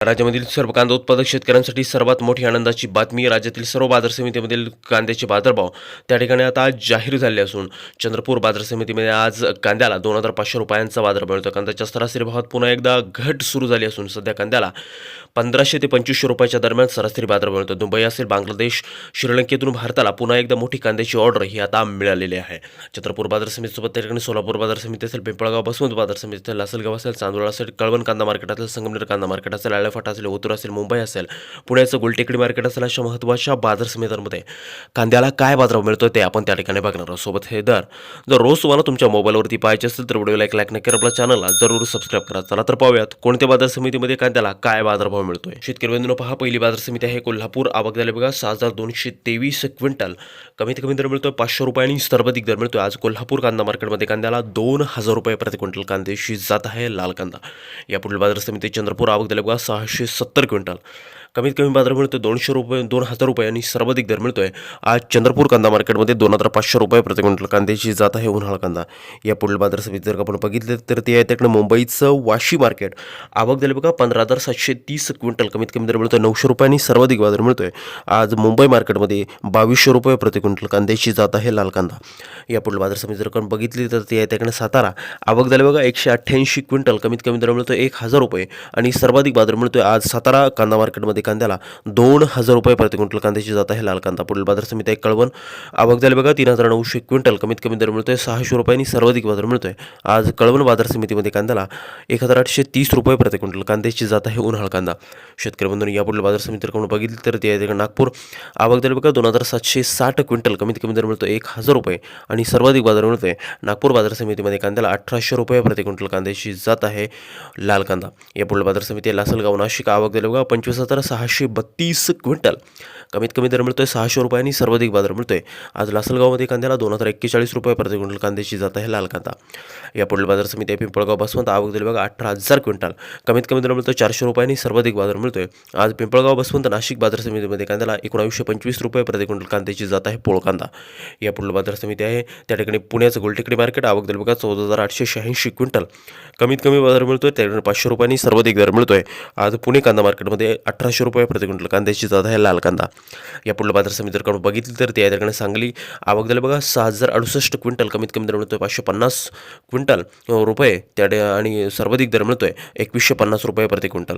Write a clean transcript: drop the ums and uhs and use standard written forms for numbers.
राज्यामधील सर्व कांदा उत्पादक शेतकऱ्यांसाठी सर्वात मोठी आनंदाची बातमी. राज्यातील सर्व बाजार समितीमधील कांद्याचे बाजारभाव त्या ठिकाणी आता आज जाहीर झाले असून चंद्रपूर बाजार समितीमध्ये आज कांद्याला 2,500 रुपयांचा बाजारभाव मिळतो. कांद्याच्या सरासरी भावात पुन्हा एकदा घट सुरू झाली असून सध्या कांद्याला 1,500 ते 2,500 रुपयाच्या दरम्यान सरासरी बाजारभाव मिळतो. दुबई असेल, बांगलादेश, श्रीलंकेतून भारताला पुन्हा एकदा मोठी कांद्याची ऑर्डर ही आता मिळालेली आहे. चंद्रपूर बाजार समितीसोबत त्या ठिकाणी सोलापूर बाजार समिती असेल, पिंपळगाव बसवंत बाजार समिती असेल, लासलगाव असेल, चांदोळ असेल, कळवण कांदा मार्केट असेल, संगमनेर कांदा मार्केट असेल, आळेफाटा असेल, ओतूर असेल, मुंबई असेल, पुण्याचं गुलटेकडी मार्केट असेल, अशा महत्त्वाच्या बाजार समित्यांमध्ये कांद्याला काय बाजारभाव मिळतो ते आपण त्या ठिकाणी बघणार आहोत. सोबत हे दर जर रोज तुम्हाला तुमच्या मोबाईलवरती पाहायचे असेल तर व्हिडिओला एक लाईक नक्की, आपल्या चॅनलला जरूर सबस्क्राईब करा. चला तर पाहूयात कोणत्या बाजार समितीमध्ये कांद्याला काय बाजारभाव मिळतोय. शेतकरी बंधूंनो, पहा, पहिली बाजार समिती आहे कोल्हापूर. आवक झाली बघा 6,223 क्विंटल. कमीत कमी दर मिळतोय 500 रुपये आणि सर्वाधिक दर मिळतोय आज कोल्हापूर कांदा मार्केटमध्ये कांद्याला 2,000 रुपये प्रति क्विंटल कांद्याची जात आहे लाल कांदा. यापुढील बाजार समिती चंद्रपूर. आवक झाली बघा 670 क्विंटल. कमीत कमी बाजार मिळतोय 200 रुपये, 2,000 रुपये आणि सर्वाधिक दर मिळतोय आज चंद्रपूर कांदा मार्केटमध्ये 2,500 रुपये प्रति क्विंटल कांद्याची जात आहे उन्हाळा कांदा. या पुढील बाजार समिती जर आपण बघितलं तर ते आहे त्याकडे मुंबईचं वाशी मार्केट. आवक झाली बघा 15,730 क्विंटल. कमीत कमी दर मिळतोय 900 रुपये आणि सर्वाधिक बाजार मिळतोय आज मुंबई मार्केटमध्ये 2,200 रुपये प्रति क्विंटल कांद्याची जात आहे लाल कांदा. या पुढील बाजार समिती जर आपण बघितली तर ते आहे त्याकडे सातारा. आवक झाली बघा 188 क्विंटल. कमीत कमी दर मिळतोय 1,000 रुपये आणि सर्वाधिक बाजार मिळतोय आज सातारा कांदा मार्केटमध्ये कांद्याला 2,000 रुपये प्रति क्विंटल कांद्याची जात आहे लाल कांदा. पुढील बाजार समिती आहे कळवण. आवक झाली बघा 3,900 क्विंटल. कमीत कमी दर मिळतोय 600 रुपये आणि सर्वाधिक बाजार मिळतोय आज कळवण बाजार समितीमध्ये कांद्याला 1,830 रुपये प्रति क्विंटल कांद्याची जात आहे उन्हाळा कांदा. शेतकरी बंधूंनी या पुढील बाजार समिती जर बघितली तर ते आहे नागपूर. आवक झाली बघा 2,760 क्विंटल. कमीत कमी दर मिळतोय 1,000 रुपये आणि सर्वाधिक बाजार मिळतोय नागपूर बाजार समितीमध्ये कांद्याला 1,800 रुपये प्रति क्विंटल कांद्याची जात आहे लाल कांदा. या पुढील बाजार समिती आहे लासलगाव नाशिक. आवक झाली बघा 25,632 क्विंटल. कमीत कमी दर मिळतोय 600 रुपये आणि सर्वाधिक बाजार मिळतोय आज लासलगावमध्ये कांद्याला 2,041 रुपये प्रति क्विंटल कांद्याची जात आहे लाल कांदा. या पुढील बाजार समिती आहे पिंपळगाव बसवंत. आवक झाली बघा 18,000 क्विंटल. कमीत कमी दर मिळतोय 400 रुपये आणि सर्वाधिक बाजार मिळतोय आज पिंपळगाव बसवंत नाशिक बाजार समितीमध्ये कांद्याला 1925 रुपये प्रति क्विंटल कांद्याची जात आहे पोळ कांदा. या पुढील बाजार समिती आहे त्या ठिकाणी पुण्याचं गुलटेकडी मार्केट. आवक झाली बघा 14,886 क्विंटल. कमीत कमी बाजार मिळतोय त्या ठिकाणी 500 रुपये आणि सर्वाधिक दर मिळतोय आज पुणे कांदा मार्केटमध्ये 1,800 रुपये प्रति क्विंटल कांद्याची जात आहे लाल कांदा. या पुढील बाजार समिती जर बघितली तर ते आहे त्याकडे सांगली. आवक झाली बघा 6,068 क्विंटल. कमीत कमी दर मिळतोय 550 क्विंटल रुपये त्या आणि सर्वाधिक दर मिळतोय 2,150 रुपये प्रति क्विंटल.